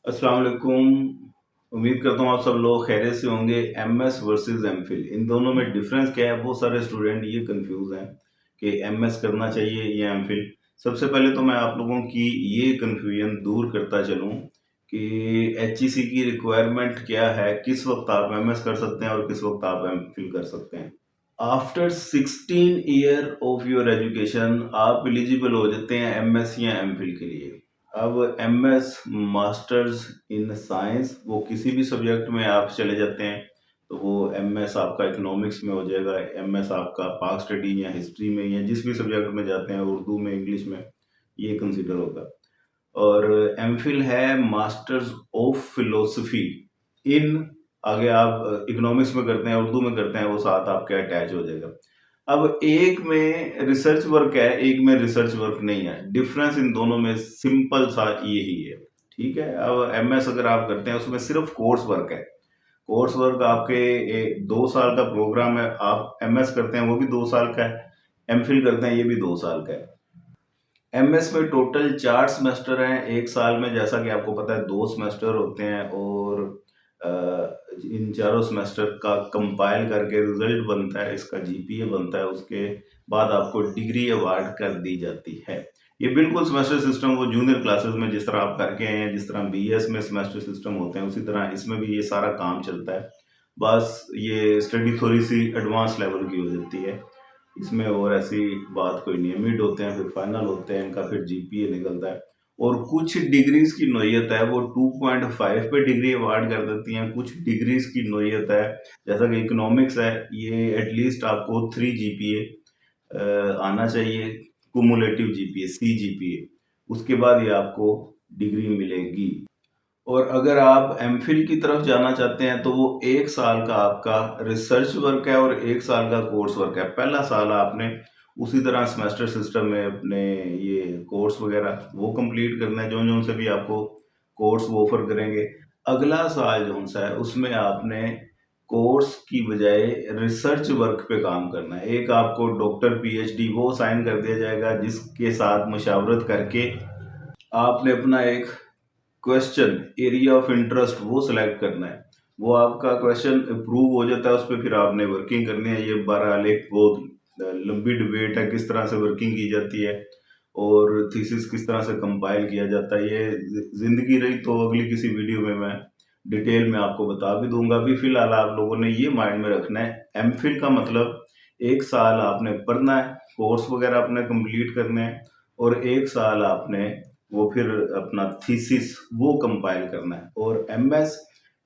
अस्सलाम वालेकुम। उम्मीद करता हूँ आप सब लोग खैरियत से होंगे। एमएस वर्सेस एमफिल, इन दोनों में डिफरेंस क्या है? बहुत सारे स्टूडेंट ये कंफ्यूज हैं कि एमएस करना चाहिए या एमफिल। सबसे पहले तो मैं आप लोगों की ये कंफ्यूजन दूर करता चलूँ कि एचईसी की रिक्वायरमेंट क्या है, किस वक्त आप एमएस कर सकते हैं और किस वक्त आप एमफिल कर सकते हैं। After 16 year of your education आप एलिजिबल हो जाते हैं एमएस या एमफिल के लिए। अब एमएस मास्टर्स इन साइंस, वो किसी भी सब्जेक्ट में आप चले जाते हैं तो वो एमएस आपका इकोनॉमिक्स में हो जाएगा, एमएस आपका पाक स्टडी या हिस्ट्री में या जिस भी सब्जेक्ट में जाते हैं, उर्दू में, इंग्लिश में, ये कंसिडर होगा। और एमफिल है मास्टर्स ऑफ फिलोसफी इन, आगे आप इकोनॉमिक्स में करते हैं, उर्दू में करते हैं, वो साथ आपके अटैच हो जाएगा। अब एक में रिसर्च वर्क है, एक में रिसर्च वर्क नहीं है। डिफरेंस इन दोनों में सिंपल सा यही है, ठीक है। अब एमएस अगर आप करते हैं उसमें सिर्फ कोर्स वर्क है। कोर्स वर्क आपके 2 साल का प्रोग्राम है। आप एमएस करते हैं वो भी 2 साल का है, एमफिल करते हैं ये भी 2 साल का है। एमएस में टोटल 4 सेमेस्टर हैं एक साल में, जैसा कि आपको पता है 2 सेमेस्टर होते हैं। और इन चारों सेमेस्टर का कंपाइल करके रिजल्ट बनता है, इसका जीपीए बनता है, उसके बाद आपको डिग्री अवार्ड कर दी जाती है। ये बिल्कुल सेमेस्टर सिस्टम वो जूनियर क्लासेस में जिस तरह आप करके आए हैं, जिस तरह बीएस में सेमेस्टर सिस्टम होते हैं, उसी तरह इसमें भी ये सारा काम चलता है। बस ये स्टडी थोड़ी सी एडवांस लेवल की हो जाती है, इसमें और ऐसी बात कोई नहीं है। मिड होते हैं, फिर फाइनल होते हैं, इनका फिर जीपीए निकलता है। और कुछ डिग्रीज की नोयत है वो 2.5 पे डिग्री अवार्ड कर देती हैं। कुछ डिग्रीज की नोयत है, जैसा कि इकोनॉमिक्स है, ये एटलीस्ट आपको 3 जीपीए आना चाहिए, कुमुलेटिव जीपीए, सी जीपीए, उसके बाद ये आपको डिग्री मिलेगी। और अगर आप एमफिल की तरफ जाना चाहते हैं तो वो 1 साल का आपका रिसर्च वर्क है और 1 साल का कोर्स वर्क है। पहला साल आपने उसी तरह सेमेस्टर सिस्टम में अपने ये कोर्स वगैरह वो कंप्लीट करना है, जो से भी आपको कोर्स वो ऑफर करेंगे। अगला साल जो सा है उसमें आपने कोर्स की बजाय रिसर्च वर्क पे काम करना है। एक आपको डॉक्टर पीएचडी वो साइन कर दिया जाएगा, जिसके साथ मुशावरत करके आपने अपना एक क्वेश्चन एरिया ऑफ इंटरेस्ट वो सिलेक्ट करना है। वो आपका क्वेश्चन अप्रूव हो जाता है, उस पर फिर आपने वर्किंग करनी है। ये बहरहाल एक बहुत लंबी डिबेट है किस तरह से वर्किंग की जाती है और थीसिस किस तरह से कंपाइल किया जाता है। ये जिंदगी रही तो अगली किसी वीडियो में मैं डिटेल में आपको बता भी दूंगा। अभी फिलहाल आप लोगों ने ये माइंड में रखना है, एमफिल का मतलब 1 साल आपने पढ़ना है, कोर्स वगैरह अपने कंप्लीट करने हैं, और 1 साल आपने वो फिर अपना थीसिस वो कंपाइल करना है। और एमएस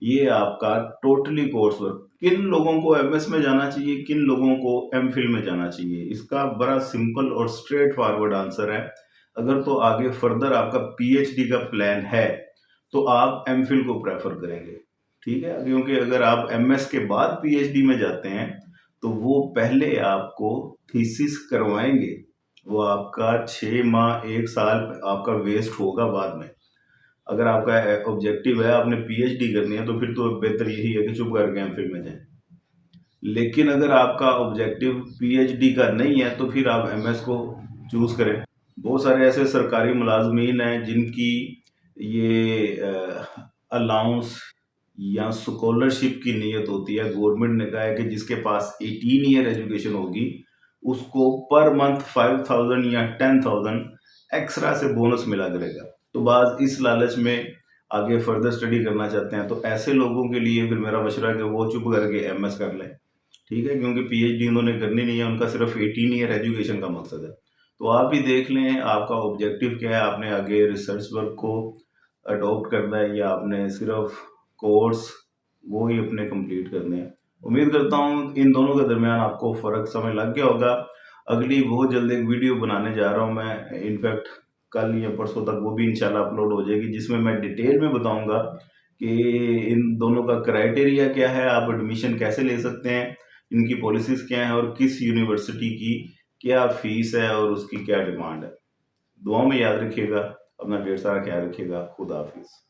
ये आपका टोटली कोर्स वर्क। किन लोगों को एमएस में जाना चाहिए, किन लोगों को एमफिल में जाना चाहिए, इसका बड़ा सिंपल और स्ट्रेट फॉरवर्ड आंसर है। अगर तो आगे फर्दर आपका पीएचडी का प्लान है तो आप एमफिल को प्रेफर करेंगे, ठीक है। क्योंकि अगर आप एमएस के बाद पीएचडी में जाते हैं तो वो पहले आपको थीसिस करवाएंगे, वो आपका 6 माह 1 साल आपका वेस्ट होगा बाद में। अगर आपका ऑब्जेक्टिव है आपने पीएचडी करनी है तो फिर तो बेहतर यही है कि चुप करके एमफिल में जाएं। लेकिन अगर आपका ऑब्जेक्टिव पीएचडी का नहीं है तो फिर आप एमएस को चूज करें। बहुत सारे ऐसे सरकारी मुलाजमीन हैं जिनकी ये अलाउंस या स्कॉलरशिप की नीयत होती है। गवर्नमेंट ने कहा है कि जिसके पास 18 ईयर एजुकेशन होगी उसको पर मंथ 5,000 या 10,000 एक्स्ट्रा से बोनस मिला करेगा। तो बाज इस लालच में आगे फर्दर स्टडी करना चाहते हैं तो ऐसे लोगों के लिए फिर मेरा मशवरा है कि वो चुप करके एमएस कर लें, ठीक है। क्योंकि पीएचडी उन्होंने करनी नहीं है, उनका सिर्फ 18 ईयर एजुकेशन का मकसद है। तो आप भी देख लें आपका ऑब्जेक्टिव क्या है, आपने आगे रिसर्च वर्क को अडॉप्ट करना है या आपने सिर्फ कोर्स वो ही अपने कंप्लीट करने हैं। उम्मीद करता हूँ इन दोनों के दरमियान आपको फ़र्क समझ लग गया होगा। अगली बहुत जल्द एक वीडियो बनाने जा रहा हूँ मैं, इनफैक्ट कल या परसों तक, वो भी इंशाल्लाह अपलोड हो जाएगी, जिसमें मैं डिटेल में बताऊंगा कि इन दोनों का क्राइटेरिया क्या है, आप एडमिशन कैसे ले सकते हैं, इनकी पॉलिसीज़ क्या हैं और किस यूनिवर्सिटी की क्या फ़ीस है और उसकी क्या डिमांड है। दुआओं में याद रखिएगा, अपना ढेर सारा ख्याल रखिएगा। खुदा हाफिज़।